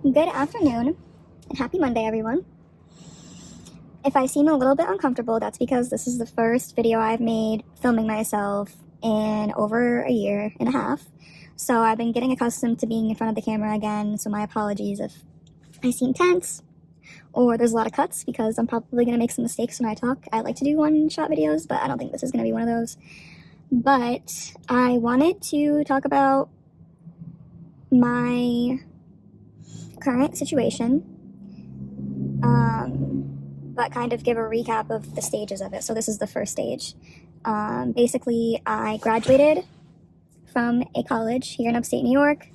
Good afternoon, and happy Monday, everyone. If I seem a little bit uncomfortable, that's because this is the first video I've made filming myself in over a year and a half. So I've been getting accustomed to being in front of the camera again, so my apologies if I seem tense or there's a lot of cuts because I'm probably going to make some mistakes when I talk. I like to do one-shot videos, but I don't think this is going to be one of those. But I wanted to talk about my current situation, but kind of give a recap of the stages of it. So this is the first stage. Basically, I graduated from a college here in upstate New York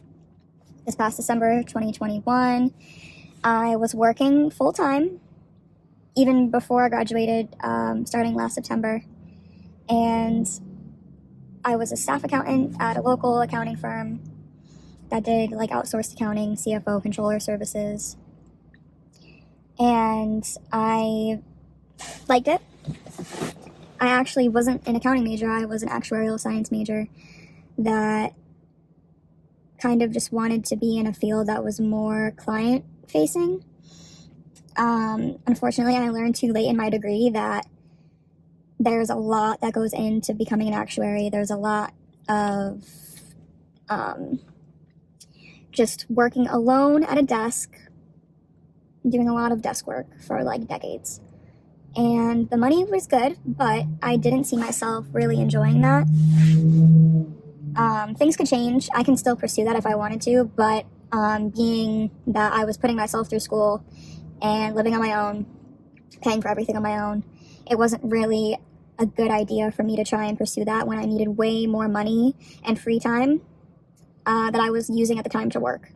this past December 2021. I was working full-time even before I graduated, starting last September, and I was a staff accountant at a local accounting firm that did like outsourced accounting, CFO, controller services. And I liked it. I actually wasn't an accounting major, I was an actuarial science major that kind of just wanted to be in a field that was more client facing. Unfortunately, I learned too late in my degree that there's a lot that goes into becoming an actuary. There's a lot of just working alone at a desk, doing a lot of desk work for like decades. And the money was good, but I didn't see myself really enjoying that. Things could change. I can still pursue that if I wanted to, but being that I was putting myself through school and living on my own, paying for everything on my own, it wasn't really a good idea for me to try and pursue that when I needed way more money and free time that I was using at the time to work.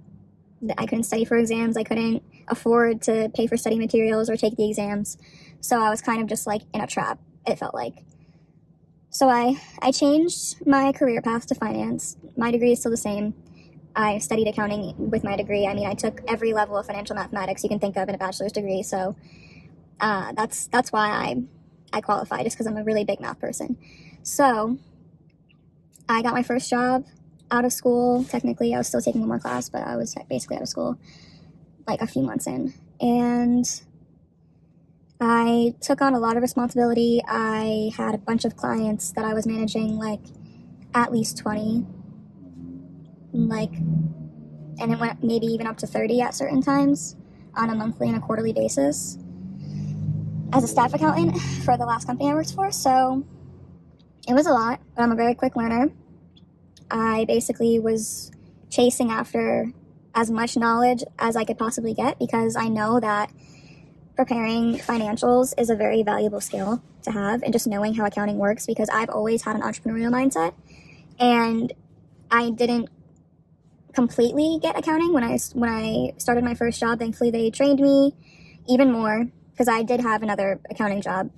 I couldn't study for exams. I couldn't afford to pay for study materials or take the exams. So I was kind of just like in a trap, it felt like. So I changed my career path to finance. My degree is still the same. I studied accounting with my degree. I mean, I took every level of financial mathematics you can think of in a bachelor's degree. So that's why I qualified, just because I'm a really big math person. So I got my first job out of school. Technically, I was still taking one more class, but I was basically out of school like a few months in. And I took on a lot of responsibility. I had a bunch of clients that I was managing, like at least 20, and it went maybe even up to 30 at certain times on a monthly and a quarterly basis as a staff accountant for the last company I worked for. So it was a lot, but I'm a very quick learner. I basically was chasing after as much knowledge as I could possibly get because I know that preparing financials is a very valuable skill to have, and just knowing how accounting works, because I've always had an entrepreneurial mindset and I didn't completely get accounting when I started my first job. Thankfully, they trained me even more because I did have another accounting job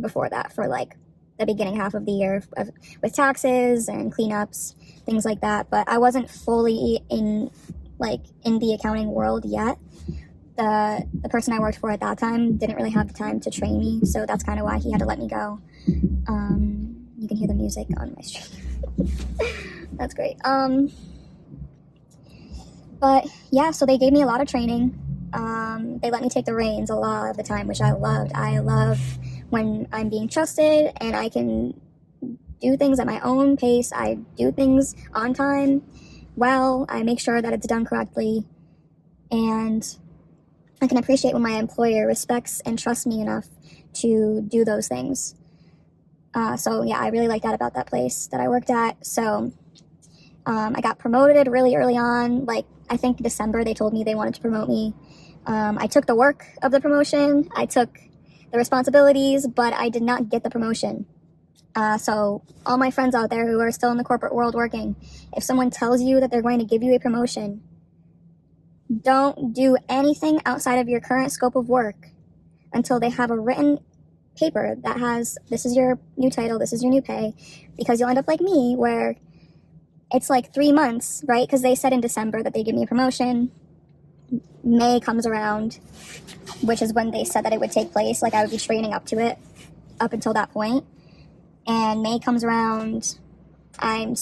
before that for like the beginning half of the year with taxes and cleanups, things like that. But I wasn't fully in the accounting world yet. The person I worked for at that time didn't really have the time to train me, so that's kind of why he had to let me go. You can hear the music on my stream. That's great. But yeah, so they gave me a lot of training. They let me take the reins a lot of the time, which I loved. I love when I'm being trusted and I can do things at my own pace. I do things on time. Well, I make sure that it's done correctly, and I can appreciate when my employer respects and trusts me enough to do those things. So yeah, I really like that about that place that I worked at. So I got promoted really early on. Like, I think December they told me they wanted to promote me. I took the work of the promotion. I took the responsibilities, but I did not get the promotion. So all my friends out there who are still in the corporate world working, if someone tells you that they're going to give you a promotion, don't do anything outside of your current scope of work until they have a written paper that has, this is your new title, this is your new pay, because you'll end up like me where it's like 3 months, right? Because they said in December that they give me a promotion. May comes around, which is when they said that it would take place. Like, I would be training up to it up until that point. And May comes around, I'm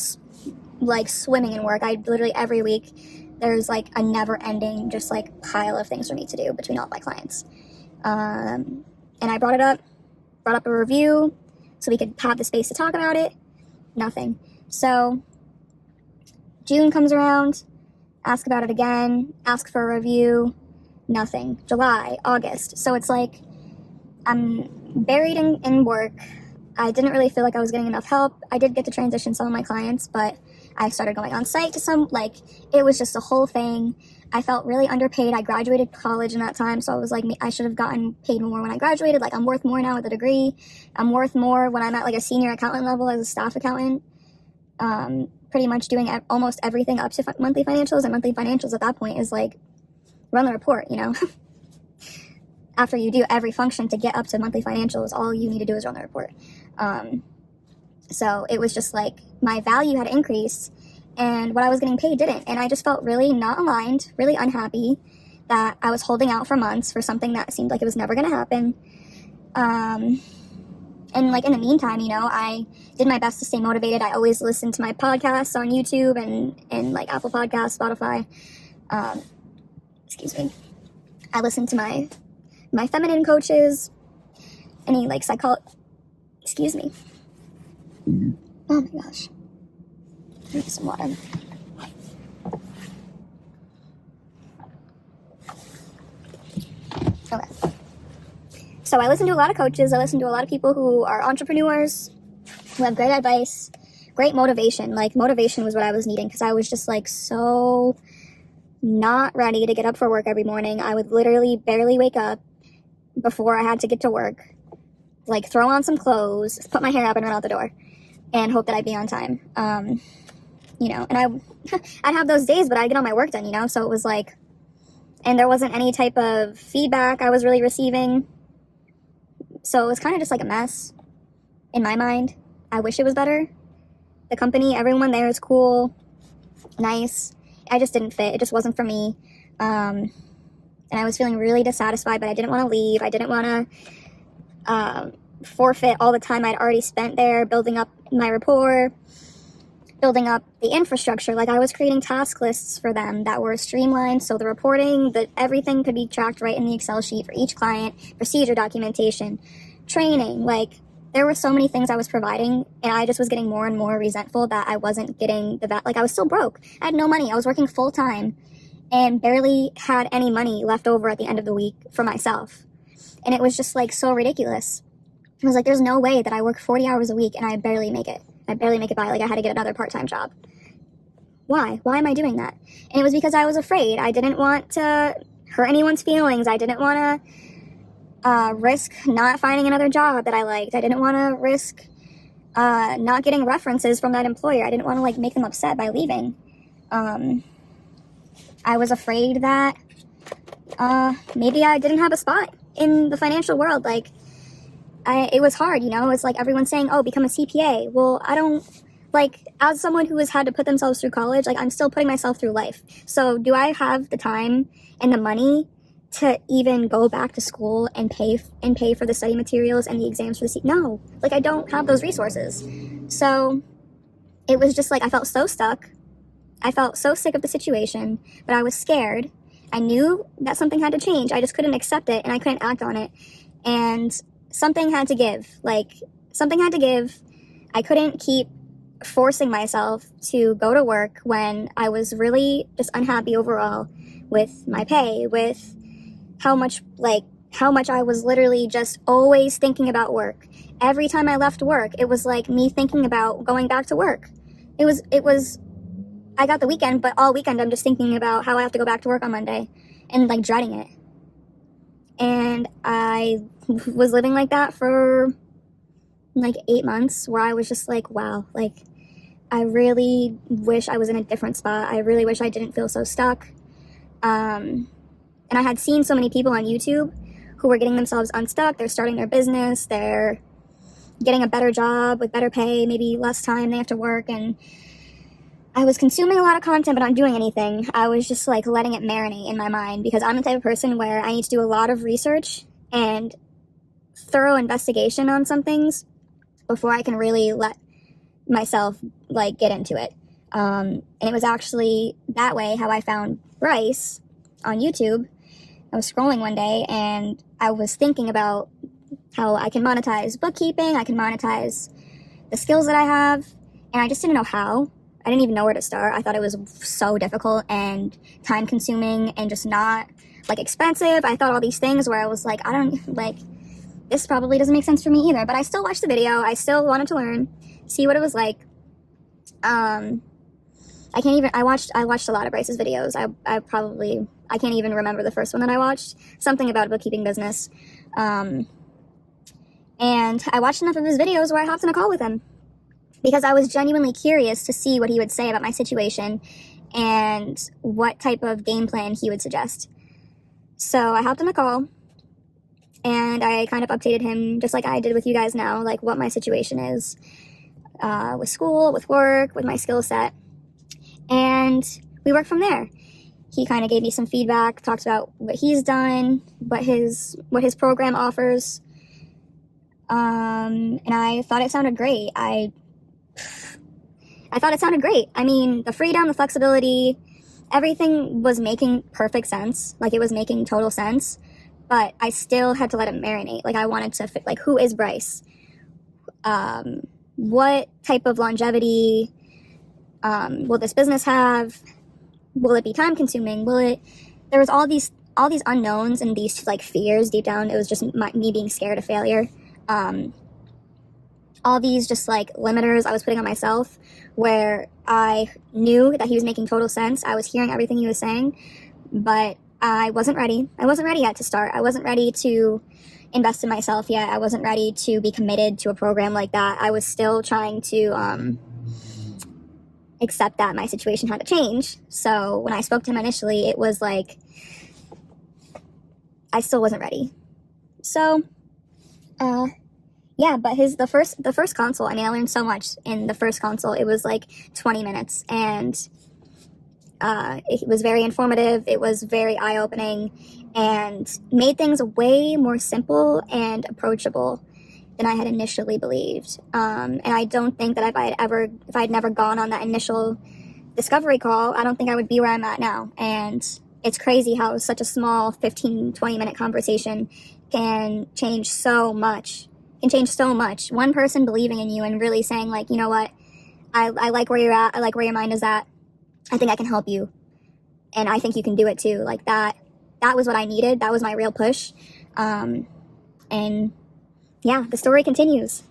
like swimming in work. I literally every week there's like a never-ending just like pile of things for me to do between all of my clients. And I brought up a review so we could have the space to talk about it. Nothing. So June comes around, ask about it again, ask for a review, nothing. July, August. So it's like I'm buried in work. I didn't really feel like I was getting enough help. I did get to transition some of my clients, but I started going on site to some, like, it was just a whole thing. I felt really underpaid. I graduated college in that time, so I was like, I should have gotten paid more when I graduated. Like, I'm worth more now with a degree. I'm worth more when I'm at, like, a senior accountant level as a staff accountant. Pretty much doing almost everything up to monthly financials, and monthly financials at that point is, like, run the report, you know? After you do every function to get up to monthly financials, all you need to do is run the report. So it was just like my value had increased and what I was getting paid didn't. And I just felt really not aligned, really unhappy that I was holding out for months for something that seemed like it was never going to happen. And like in the meantime, you know, I did my best to stay motivated. I always listened to my podcasts on YouTube and like Apple Podcasts, Spotify. Excuse me. I listened to my feminine coaches, any like excuse me. Oh my gosh. Drink some water. Okay. So I listen to a lot of coaches. I listen to a lot of people who are entrepreneurs, who have great advice, great motivation. Like motivation was what I was needing because I was just like so not ready to get up for work every morning. I would literally barely wake up before I had to get to work, like throw on some clothes, put my hair up and run out the door and hope that I'd be on time. You know, and I'd have those days, but I'd get all my work done, you know? So it was like, and there wasn't any type of feedback I was really receiving. So it was kind of just like a mess in my mind. I wish it was better. The company, everyone there is cool, nice. I just didn't fit. It just wasn't for me. And I was feeling really dissatisfied, but I didn't want to leave. I didn't want to forfeit all the time I'd already spent there building up my rapport, building up the infrastructure. Like I was creating task lists for them that were streamlined, so the reporting, that everything could be tracked right in the Excel sheet for each client, procedure documentation, training. Like there were so many things I was providing, and I just was getting more and more resentful that I wasn't getting like I was still broke. I had no money. I was working full time and barely had any money left over at the end of the week for myself. And it was just like so ridiculous. I was like, there's no way that I work 40 hours a week and I barely make it. I barely make it by. Like I had to get another part-time job. Why? Why am I doing that? And it was because I was afraid. I didn't want to hurt anyone's feelings. I didn't want to risk not finding another job that I liked. I didn't want to risk not getting references from that employer. I didn't want to like make them upset by leaving. I was afraid that maybe I didn't have a spot in the financial world. Like it was hard, you know. It's like everyone's saying, oh, become a CPA. Well, I don't, like, as someone who has had to put themselves through college, like, I'm still putting myself through life. So do I have the time and the money to even go back to school and pay for the study materials and the exams for the No, like, I don't have those resources. So it was just like I felt so stuck. I felt so sick of the situation, but I was scared. I knew that something had to change. I just couldn't accept it, and I couldn't act on it. And something had to give. Like, something had to give. I couldn't keep forcing myself to go to work when I was really just unhappy overall with my pay, with how much I was literally just always thinking about work. Every time I left work, it was like me thinking about going back to work. It was, I got the weekend, but all weekend I'm just thinking about how I have to go back to work on Monday and like dreading it. And I was living like that for like 8 months where I was just like, wow, like I really wish I was in a different spot. I really wish I didn't feel so stuck. And I had seen so many people on YouTube who were getting themselves unstuck. They're starting their business. They're getting a better job with better pay, maybe less time they have to work. And I was consuming a lot of content, but not doing anything. I was just like letting it marinate in my mind because I'm the type of person where I need to do a lot of research and thorough investigation on some things before I can really let myself like get into it. And it was actually that way how I found Bryce on YouTube. I was scrolling one day and I was thinking about how I can monetize bookkeeping, I can monetize the skills that I have, and I just didn't know how. I didn't even know where to start. I thought it was so difficult and time consuming and just not like expensive. I thought all these things where I was like, I don't like, this probably doesn't make sense for me either, but I still watched the video. I still wanted to learn, see what it was like. I watched a lot of Bryce's videos. I can't even remember the first one that I watched, something about a bookkeeping business. And I watched enough of his videos where I hopped on a call with him because I was genuinely curious to see what he would say about my situation and what type of game plan he would suggest. So I hopped on a call and I kind of updated him just like I did with you guys now, like what my situation is with school, with work, with my skill set. And we worked from there. He kind of gave me some feedback, talked about what he's done, what his program offers. And I thought it sounded great. I thought it sounded great. I mean, the freedom, the flexibility, everything was making perfect sense. Like, it was making total sense. But I still had to let it marinate. Like, I wanted to fit, like, who is Bryce? What type of longevity will this business have? Will it be time consuming? There was all these unknowns and these like fears deep down. It was just me being scared of failure. All these just like limiters I was putting on myself where I knew that he was making total sense. I was hearing everything he was saying, but I wasn't ready. I wasn't ready yet to start. I wasn't ready to invest in myself yet. I wasn't ready to be committed to a program like that. I was still trying to accept that my situation had to change. So when I spoke to him initially, it was like I still wasn't ready. So yeah, but the first consult, I mean, I learned so much in the first consult. It was like 20 minutes and it was very informative. It was very eye-opening and made things way more simple and approachable than I had initially believed. And I don't think that if I'd never gone on that initial discovery call, I don't think I would be where I'm at now. And it's crazy how such a small 15, 20-minute conversation can change so much. One person believing in you and really saying, like, you know what, I like where you're at. I like where your mind is at. I think I can help you. And I think you can do it too. Like that was what I needed. That was my real push. And yeah, the story continues.